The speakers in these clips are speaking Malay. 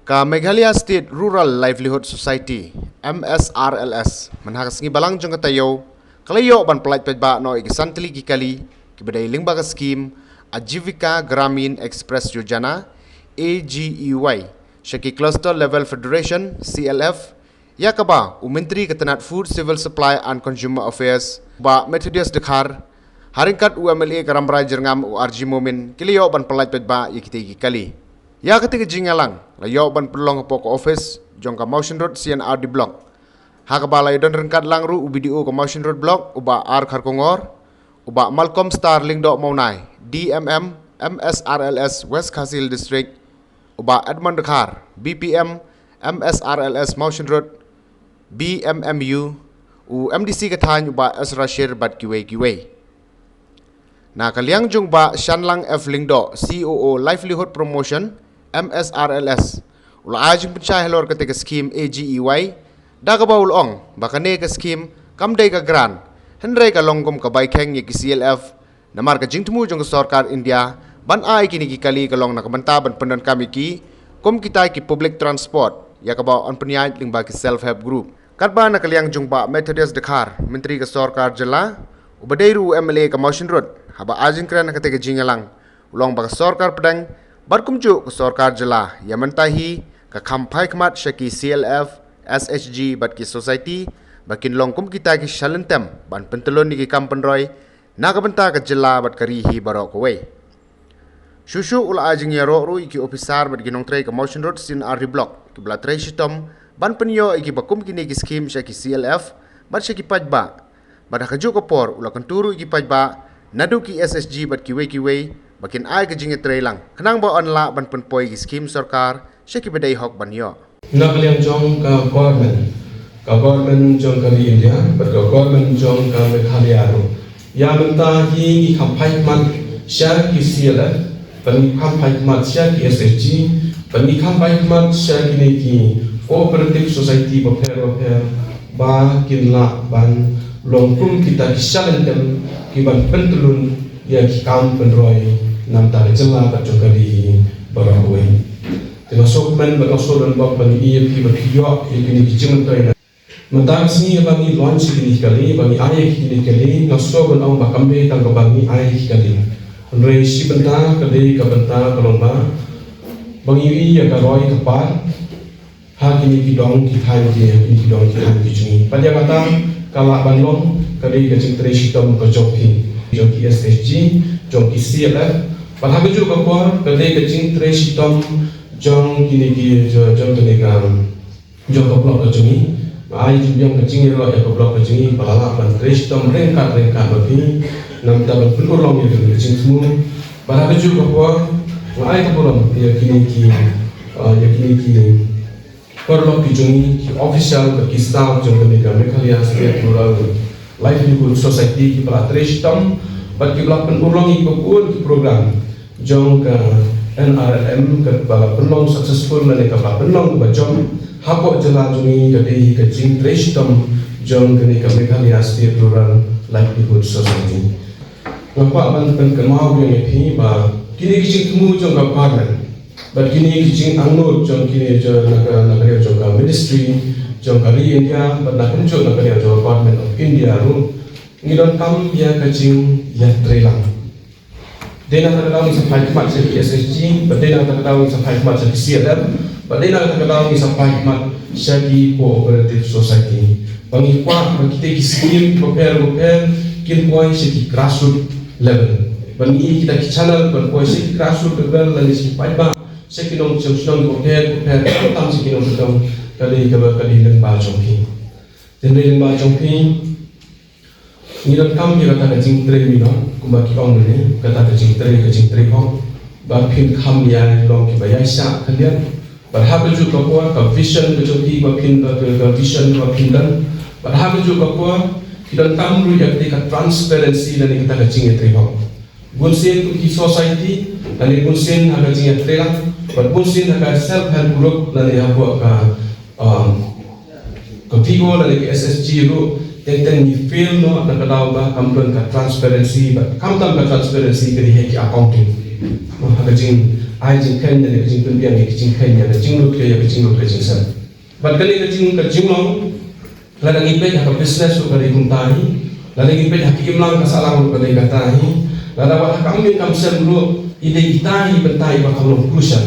Ka Meghalaya State Rural Livelihood Society MSRLS menhakas ngi balang jong katayo kalayo ban pelait pedba no igisantli kikali kibadai lingba ka skim Ajivika Gramin Express Yojana AGEY Shaki Cluster Level Federation CLF yakaba Menteri Ketenat Food Civil Supply and Consumer Affairs ba Methodius Dekhar haringkat UMLA Karamrai Jerngam URG Momin kiliyo ban pelait pedba yikite kikali ya ketiga jingalang layo ban pelong poko office jong ka Motion Road CNR di blok hakabala idon rengkat langru UBDO ka Motion Road blok uba R Kharkongor uba Malcolm Starling dok maunai DMM MSRLS West Khasil District uba Edmund Dekhar BPM MSRLS Motion Road BMMU MDC katany uba S Rashir bat kiwe na kaliang jong ba Shanlang F Lingdo COO Livelihood Promotion MSRLS ula ajing pencah helor ketika skim AGEY daga baul ong bakane ke skim kamdai ka gran hendrai ka longkom ka baikeng ye ki CLF namar ka jingtemu jong sarkar India ban ai kini ki kali ka long na kabanta ban pendan kami ki kom kita ki public transport ya ka ba on peniai lingba ki self help group katba na kaliang jong ba Methodius Dekhar menteri ka sarkar jela ubadairu MLA ka Motion Road haba ajing kran ketika jingalang ulong ba ka sarkar pedang Barkumju ke sarkar jela yang mentahi ke kampai kemat syaki CLF, SHG bat ki society bakin longkum kita ki shalentem ban pentelon ki kampenroy na ka benta ke jela bat karihi barok we. Shushu ula ajing ya ro iki officer bat ginong tray ke Motion Road sin RD block ki bla tray shitom ban penyo iki bakum kini ki skim syaki CLF bat syaki pajba. Bat kaju kopor ula kenturu iki pajba nadu ki SSG bat kiwe bakin ai ke jinge trailang kenang ba onla ban penpoi ki skim sarkar syaki bedai hok banyo nak liang jong ka government jong ka India but ka government jong ka Meghalaya ro ya menta hi kampai mat syaki CLF pani kampai mat syaki SSG pani kampai mat syaki ni ki cooperative society ba kinla ban longkum kita kisalentem ki ban pentulun ya ki kam penroy nam ta jela ba jokari barawe tena sokmen ba osodon ba ban EFP ba kiyo ikini kijung toy na mentang sini ba ni launch kini kali ba ni ay kini kali naso ban ang ba kambe tang ba ni ay kali andre si benta kali ka benta kalomba bangi ya ka roy ka par ha kini kidong ki thai ki kini kidong ki han ki chungi palya kata kala banlong kali ka chingtre shitom ka joki joki SSG joki CLF Padahal juga kapor kadai kecing trace hitam jong kini jong kini kam jong kaplok kecungi, ai juga kecing yang ya kaplok kecungi padahal ban trace hitam rengkat bagi nam dapat penulung yang kecing semua. Padahal juga kapor ai kapolong ya kini perlu kecungi official bagi staff jong kini kam Meghalaya State Rural Livelihood Society pada trace hitam bagi belakang penulung ikut program jong ka NRM ke bala penong successful na ka bala penong ba jong hapok jela jungi ka dei ka jing trestom jong ka ni ka Meghalaya State Rural Livelihood Society ngapa ban pen kemau yang epi ba kini kijing temu jong ka parliament ba kini kijing angnut jong kini jong na ka jong ka ministry jong ka India ba na kunjo na ka jong Government of India ru ngidon kam ya kajing ya trelang Dena terkadang sampai kemat segi SSG, berdena terkadang sampai kemat segi CLF, berdena terkadang sampai kemat segi cooperative society. Bagi kuat bagi kita skim prepare kin point segi grassroots level. Bagi kita channel berpoint segi grassroots level dan segi paiba segi nong prepare tam segi nong sedang kali lembah jongki. Dan lembah jongki Ngiran kami kata kecing teri ni no, kumbaki ong ni kata kecing teri ong, bapin kami yang long kibayai syak kalian, berhak juga kuat ke vision kejoki bapin ke vision bapin dan berhak juga kuat kita tamu yang ketika transparansi dan kita kecing teri ong, bunsin tu society dan bunsin agak kecing teri lang, bunsin agak self help group dan yang buat ke Vigo dan SSG ru Tentang ni feel no nak kau bah kampuan ka transparency, kampuan ka transparency kiri heki accounting. Maka jing ai jing khen ne jing pun biang ne jing khen ne jing lu kle ya jing lu kle jing san bat kali ke jing long la ngi pe ha business ko kali kum tahi la ngi pe ha kim lang ka salah ko kali ka tahi la wa ka min kam sen lu ide itahi bentai ba kam crucial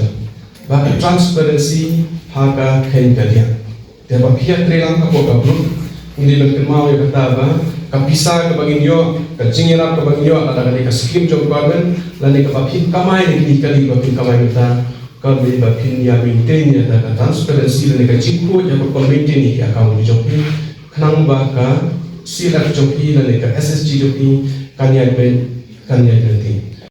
ba transparency ha ka khen ka dia te ba pia trelang ka ko ka bru ini nak mau ya kata ba kapisa ka bagin yo ka jingera ka bagin yo ada ka skim job government lani ka pin kamai ni kali ba pin kamai kita ka be ba pin ya maintain ya ka transparency lani ka jingko ya ko maintain ni account ni job khnang ba ka sila job lani ka ssg job kanya ben ti